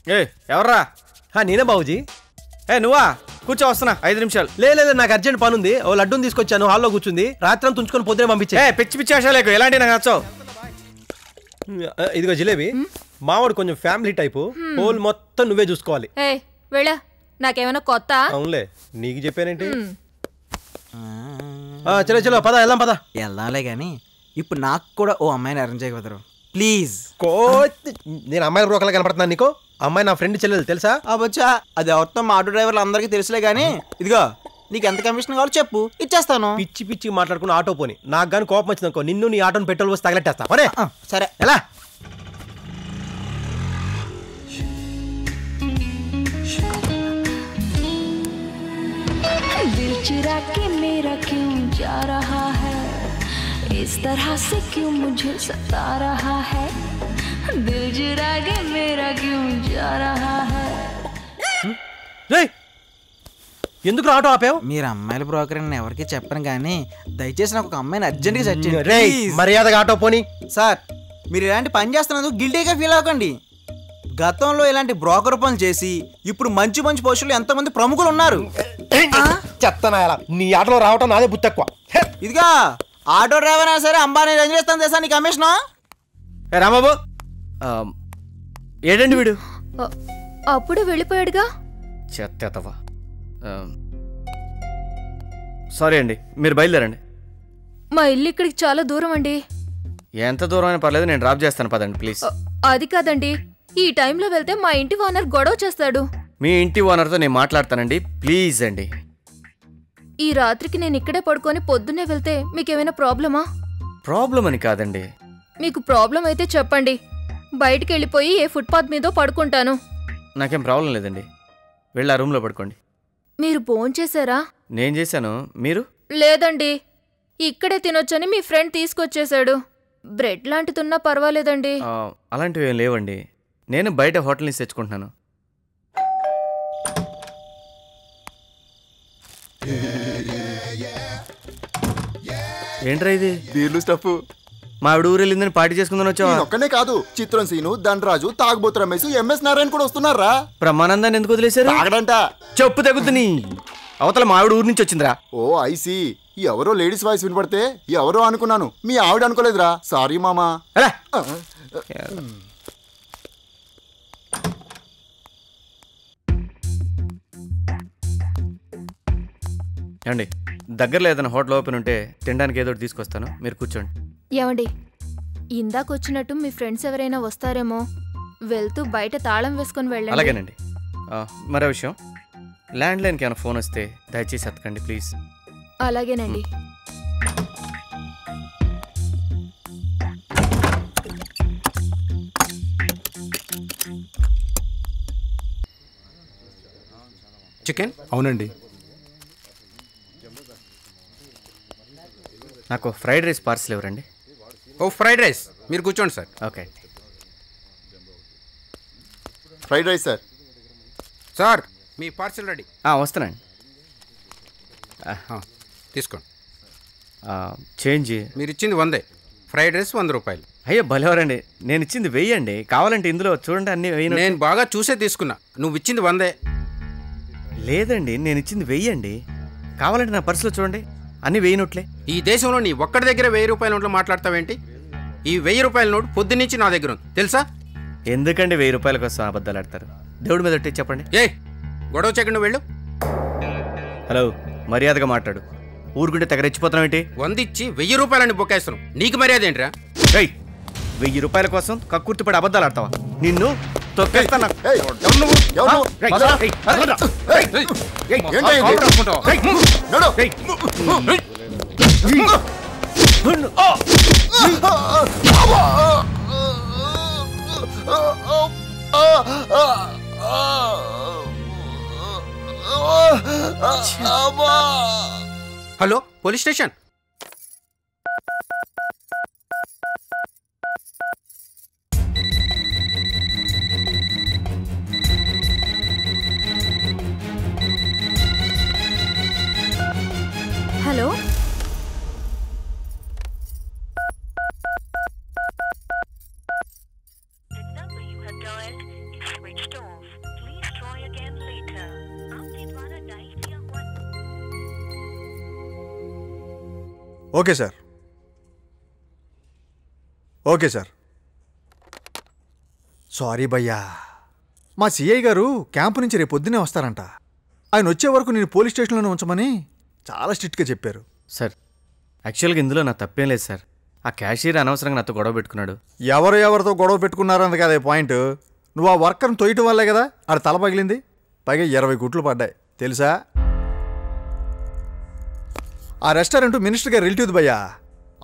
ఏ ఎవర్రా? నేనే బాబుజీ. నువ్వా? కూర్చో, వస్తున్నా 5 నిమిషాలు. లేదు నాకు అర్జెంట్ పని ఉంది. ఓ లడ్డూని తీసుకొచ్చాను, హాల్లో కూర్చుంది. రాత్రి తుంచుకొని పొద్దునే పంపించే. పిచ్చి పిచ్చి ఆశాలేకు, ఎలాంటి నాకు నచ్చావు. ఇదిగో జిలేబీ. మావాడు కొంచెం ఫ్యామిలీ టైపు, హోల్ మొత్తం నువ్వే చూసుకోవాలి. నాకేమైనా కొత్త? అవునులే, నీకు చెప్పానేంటి. చలో చలో పద, వెళ్దాం పద. వెళ్దాంలే కానీ ఇప్పుడు నాకు కూడా ఓ అమ్మాయిని అరేంజ్ చేయగలరు ప్లీజ్. నేను అమ్మాయిల బ్రోకర్లా కనపడుతున్నాను నీకు? అమ్మాయి నా ఫ్రెండ్ చెల్లెలు తెలుసా? అబ్బచ్చా, అది ఎవరితో మా ఆటో డ్రైవర్లు అందరికీ తెలుసులే కానీ ఇదిగో నీకు ఎంత కమిషన్ కావాలో చెప్పు, ఇచ్చేస్తాను. పిచ్చి పిచ్చి మాట్లాడుకుని ఆటో పోని. నాకు కానీ కోపం వచ్చింది అనుకో, నిన్ను నీ ఆటోని పెట్రోల్ పోసి తగలెట్టేస్తా. పనే. సరే ఎలా? दिल चुरा के मेरा क्यों जा रहा है, इस तरह से क्यों मुझे सता रहा है, दिल चुरा के मेरा क्यों जा रहा है. ఎందుకు ఆటో ఆపావు? మీరు అమ్మాయిల బ్రోకర్ అని ఎవరికి చెప్పను కానీ దయచేసి నాకు ఒక అమ్మాయిని అర్జెంట్గా సెట్ చేయండి. మర్యాదగా ఆటో పోని. సార్ మీరు ఇలాంటి పని చేస్తున్నందుకు గిల్టీగా ఫీల్ అవ్వకండి. గతంలో ఇలాంటి బ్రోకర్ పనులు చేసి ఇప్పుడు మంచి మంచి పోస్టులు ఎంతమంది ప్రముఖులు ఉన్నారు. చెప్తానా నీ ఆటోలో రావటం నాదే బుద్ధి తక్కువ. ఇదిగా ఆటో డ్రైవర్ అయినా సరే అంబానీ రేంజ్ చేస్తాను తెలుసా నీ కమిషన్. రాంబాబు ఏడండి వీడు? అప్పుడు వెళ్ళిపోయాడుగా. చెత్తవా. సారీ అండి, మీరు బయలుదేరండి. మా ఇల్లు ఇక్కడికి చాలా దూరం అండి. ఎంత దూరం అయినా పర్లేదు, నేను డ్రాప్ చేస్తాను, పదండి ప్లీజ్. అది కాదండి, ఈ టైంలో వెళ్తే మా ఇంటి ఓనర్ గొడవ చేస్తాడు. మీ ఇంటి ఓనర్తో నేను మాట్లాడతానండి, ప్లీజ్ అండి. ఈ రాత్రికి నేను ఇక్కడే పడుకొని పొద్దున్నే వెళ్తే మీకేమైనా ప్రాబ్లమా? ప్రాబ్లం అని కాదండి. మీకు ప్రాబ్లం అయితే చెప్పండి, బయటికి వెళ్ళిపోయి ఏ ఫుట్పాత్ మీదో పడుకుంటాను. నాకేం ప్రాబ్లం లేదండి, వెళ్ళి ఆ రూమ్లో పడుకోండి. మీరు భోంచేశారా? నేను చేశాను, మీరు? లేదండి, ఇక్కడే తినొచ్చని మీ ఫ్రెండ్ తీసుకొచ్చేశాడు. బ్రెడ్ లాంటిదున్నా పర్వాలేదండి. అలాంటివి ఏం లేవండి, నేను బయట హోటల్ నుంచి తెచ్చుకుంటున్నాను. ఏంట్రా ఇది? బీర్లు స్టఫ్. మా ఆవిడ ఊరు వెళ్ళిందని పార్టీ చేసుకుందని వచ్చావా? ఒక్కనే కాదు, చిత్రం సీను, దండరాజు, తాగుబోతు రమేష్, ఎంఎస్ నారాయణ కూడా వస్తున్నారా? బ్రహ్మానందాన్ని ఎందుకు వదిలేశారు? తాగడంట. చెప్పు తగ్గుతుంది. అవతల మా ఆవిడ ఊరు నుంచి వచ్చిందిరా. ఓ ఐసి, ఎవరో లేడీస్ వాయిస్ వినపడితే ఎవరో అనుకున్నాను, మీ ఆవిడ అనుకోలేదురా. సారీ మామా. ఏమండి, దగ్గరలో ఏదైనా హోటల్ ఓపెన్ ఉంటే తినడానికి ఏదో తీసుకొస్తాను, మీరు కూర్చోండి. ఏమండి, ఇందాకొచ్చినట్టు మీ ఫ్రెండ్స్ ఎవరైనా వస్తారేమో, వెళ్తూ బయట తాళం వేసుకొని వెళ్ళండి. అలాగేనండి. మరో విషయం, ల్యాండ్లైన్కి ఏమైనా ఫోన్ వస్తే దయచేసి ఎత్తకండి ప్లీజ్. అలాగేనండి. చికెన్? అవునండి. నాకు ఫ్రైడ్ రైస్ పార్సల్ ఎవరండి? ఓ ఫ్రైడ్ రైస్, మీరు కూర్చోండి sir. Okay. Fried rice sir. Sir మీ పార్సల్ రెడీ. వస్తానండి. తీసుకోండి. చేంజ్ మీరు ఇచ్చింది 100, ఫ్రైడ్ రైస్ 100 రూపాయలు. అయ్యో భలేవారండి, నేను ఇచ్చింది 1000 అండి. కావాలంటే ఇందులో చూడండి అన్ని 1000. నేను బాగా చూసే తీసుకున్నా, నువ్వు ఇచ్చింది 100. లేదండి, నేను ఇచ్చింది 1000 అండి. కావాలంటే నా పర్సులో చూడండి, అన్ని 1000 నోట్లే. ఈ దేశంలో నీ ఒక్కడి దగ్గర 1000 రూపాయల నోట్లు మాట్లాడతావేంటి? ఈ 1000 రూపాయల నోటు పొద్దున్నుంచి నా దగ్గర ఉంది తెలుసా? ఎందుకండి 1000 రూపాయల కోసం అబద్ధాలు ఆడతారు? దేవుడి మీద ఒట్టి చెప్పండి. గొడవ చేయకుండా వెళ్ళు. హలో, మర్యాదగా మాట్లాడు. ఊరుకుంటే తెగ రెచ్చిపోతున్నావు ఏంటి? 100 ఇచ్చి 1000 రూపాయలని బొక్కేస్తున్నావు, నీకు మర్యాద ఏంట్రా? 1000 రూపాయల కోసం కక్కుర్తిపడి అబద్ధాలు ఆడతావా? నిన్ను తొక్కేస్తాను. Hello, police station. Hello, The number you have dialed is switched off. Okay sir. Okay sir. Sorry భయ్యా, మా సిఐ గారు క్యాంపు నుంచి రేపు పొద్దునే వస్తారంట. ఆయన వచ్చే వరకు నేను పోలీస్ స్టేషన్లోనే ఉంచమని చాలా స్ట్రిక్ట్గా చెప్పారు. సార్ యాక్చువల్గా ఇందులో నా తప్పేం లేదు సార్. ఆ క్యాషియర్ అనవసరంగా నాతో గొడవ పెట్టుకున్నాడు. ఎవరితో గొడవ పెట్టుకున్నారన్నది కదా పాయింట్. నువ్వు ఆ వర్కర్ని తొయ్యటం వల్లే కదా ఆడ తల పగిలింది. పైగా 20 గుట్లు పడ్డాయి తెలుసా. ఆ రెస్టారెంట్ మినిస్టర్ గారు రిలేటివ్ భయ్యా,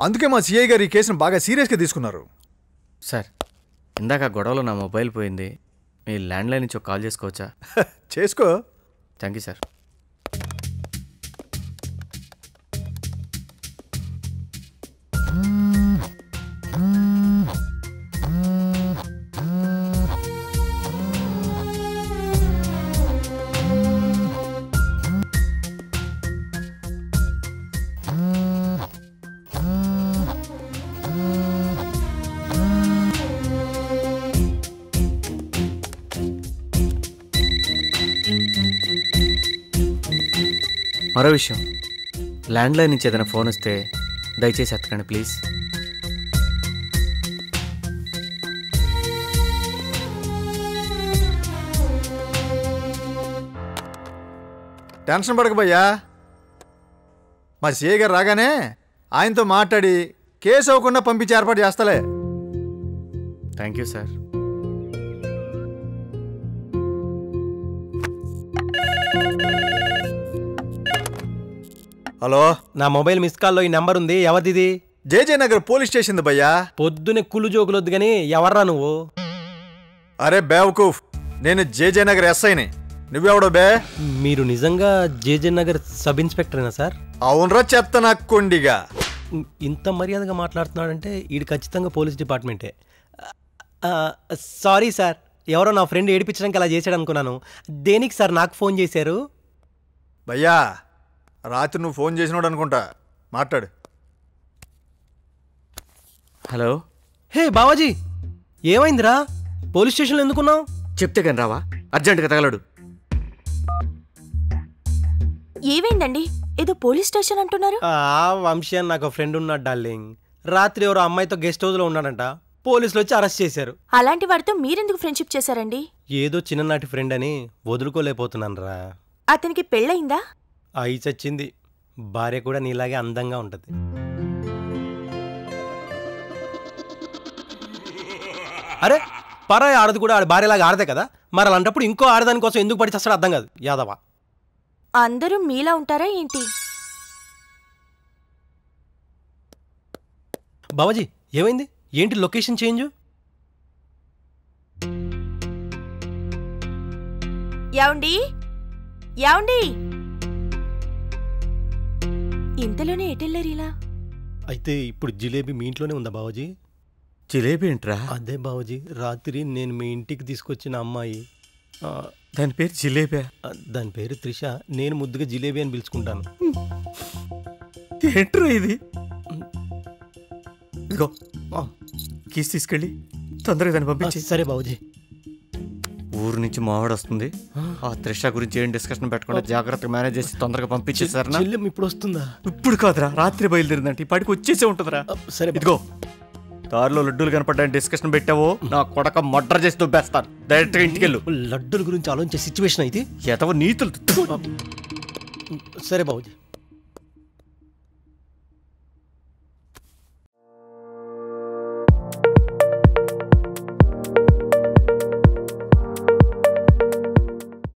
అందుకే మా సిఐ గారు ఈ కేసును బాగా సీరియస్గా తీసుకున్నారు. సార్ ఇందాక ఆ గొడవలో నా మొబైల్ పోయింది. మీ ల్యాండ్లైన్ నుంచి ఒక కాల్ చేసుకోవచ్చా? చేసుకో. Thank you sir. మరో విషయం, ల్యాండ్లైన్ నుంచి ఏదైనా ఫోన్ వస్తే దయచేసి ఎత్తకండి ప్లీజ్. టెన్షన్ పడక భయ్యా, మా సిఐ గారు రాగానే ఆయనతో మాట్లాడి కేసు అవ్వకుండా పంపించి ఏర్పాటు చేస్తలే. Thank you sir. హలో, నా మొబైల్ మిస్ కాల్లో ఈ నెంబర్ ఉంది, ఎవరిది? జేజే నగర్ పోలీస్ స్టేషన్ భయ్యా. పొద్దునే కుళ్ళు జోకులొద్దు కానీ ఎవర్రా నువ్వు? అరే బేవకూఫ్, నేను జేజే నగర్ ఎస్ఐని. నువ్వెవడో బే? మీరు నిజంగా జేజే నగర్ సబ్ ఇన్స్పెక్టరేనా సార్? అవునరా చెత్త నక్కుండిగా. ఇంత మర్యాదగా మాట్లాడుతున్నాడంటే ఈడు ఖచ్చితంగా పోలీస్ డిపార్ట్మెంటే. సారీ సార్, ఎవరో నా ఫ్రెండ్ ఏడిపించడానికి అలా చేశాడు అనుకున్నాను. దేనికి సార్ నాకు ఫోన్ చేశారు? భయ్యా రాత్రి నువ్వు ఫోన్ చేసినాడు అనుకుంటా, మాట్లాడు. హలో. హే బావాజీ, ఏమైందిరా? పోలీస్ స్టేషన్లో ఎందుకున్నావు? చెప్తే కానీ రావా? అర్జెంటుగా తగలడు. ఏమైందండి? ఏదో పోలీస్ స్టేషన్ అంటున్నారు. వంశీ అని నాకు ఫ్రెండ్ ఉన్నాడు డార్లింగ్. రాత్రి ఎవరో అమ్మాయితో గెస్ట్ హౌస్లో ఉన్నాడంట. పోలీసులు వచ్చి అరెస్ట్ చేశారు. అలాంటి వాడితో మీరెందుకు ఫ్రెండ్షిప్ చేశారండి? ఏదో చిన్ననాటి ఫ్రెండ్ అని వదులుకోలేకపోతున్నాను రా. అతనికి పెళ్ళయిందా? అయి చచ్చింది. భార్య కూడా నీలాగే అందంగా ఉంటుంది. అరే పరాయి ఆడది కూడా ఆడ భార్యలాగా ఆడదే కదా, మరి అలాంటప్పుడు ఇంకో ఆడదాని కోసం ఎందుకు పడి చస్తాడు అర్థం కాదు యాదవా. అందరూ మీలా ఉంటారా ఏంటి? బాబాజీ ఏమైంది? ఏంటి లొకేషన్ చేంజ్? యాండి యాండి, ఇంతలోనే ఎటెళ్ళారు ఇలా? అయితే ఇప్పుడు జిలేబీ మీ ఇంట్లోనే ఉందా బాబాజీ? జిలేబీ ఏంట్రా? అదే బాబాజీ, రాత్రి నేను మీ ఇంటికి తీసుకొచ్చిన అమ్మాయి. దాని పేరు జిలేబీ? దాని పేరు త్రిష. నేను ముద్దుగా జిలేబీ అని పిలుచుకుంటాను. ఏంట్రా ఇది? ఇదిగో కీస్ తీసుకెళ్ళి తొందరగా దాన్ని పంపించి. సరే బాబుజీ. ఊరు నుంచి మావాడు వస్తుంది. ఆ త్రిష గురించి ఏం డిస్కషన్ పెట్టకుండా జాగ్రత్తగా మేనేజ్ చేసి తొందరగా పంపించేసారు. ఇప్పుడు వస్తుందా? ఇప్పుడు కాదురా, రాత్రి బయలుదేరిందంటే ఇప్పటికి వచ్చేసే ఉంటుందిరా. సరే ఇదిగో దారిలో లడ్డూలు కనపడ్డాయని డిస్కషన్ పెట్టావో నా కొడక మర్డర్ చేసి దుబ్బేస్తాను. డైరెక్ట్గా ఇంటికి వెళ్ళు. లడ్డూల గురించి ఆలోచించే సిచ్యువేషన్ అయితే ఎతవ నీతులు. సరే బాబుజీ.